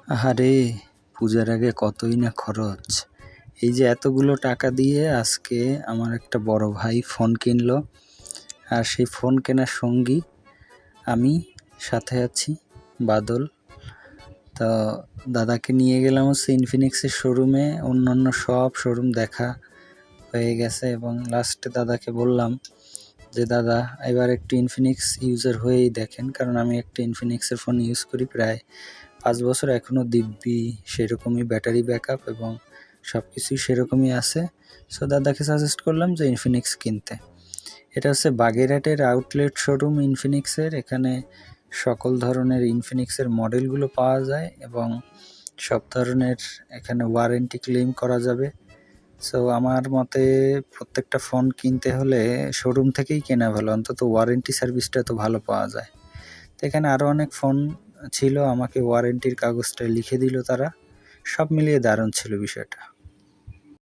আহারে! পূজার আগে কতই না খরচ। এই যে এতগুলো টাকা দিয়ে আজকে আমার একটা বড় ভাই ফোন কিনলো। আর সেই ফোন কেনার সঙ্গী আমি, সাথে আছি বাদল। তো দাদাকে নিয়ে গেলাম হচ্ছে ইনফিনিক্সের শোরুমে। অন্যান্য সব শোরুম দেখা হয়ে গেছে এবং লাস্টে দাদাকে বললাম যে, দাদা এবার একটু ইনফিনিক্স ইউজার হয়েই দেখেন, কারণ আমি একটা ইনফিনিক্সের ফোন ইউজ করি প্রায় 5 বছর, এখনও দিব্যি সেরকমই ব্যাটারি ব্যাকআপ এবং সব কিছুই সেরকমই আছে। সো দাদাকে সাজেস্ট করলাম যে ইনফিনিক্স কিনতে। এটা হচ্ছে বাগেরহাটের আউটলেট শোরুম ইনফিনিক্সের। এখানে সকল ধরনের ইনফিনিক্সের মডেলগুলো পাওয়া যায় এবং সব ধরনের এখানে ওয়ারেন্টি ক্লেম করা যাবে। সো আমার মতে প্রত্যেকটা ফোন কিনতে হলে শোরুম থেকেই কেনা ভালো, অন্তত ওয়ারেন্টি সার্ভিসটা তো ভালো পাওয়া যায়। তো এখানে আরও অনেক ফোন ছিল, আমাকে ওয়ারেন্টির কাগজটা লিখে দিল তারা। সব মিলিয়ে দারুণ ছিল বিষয়টা।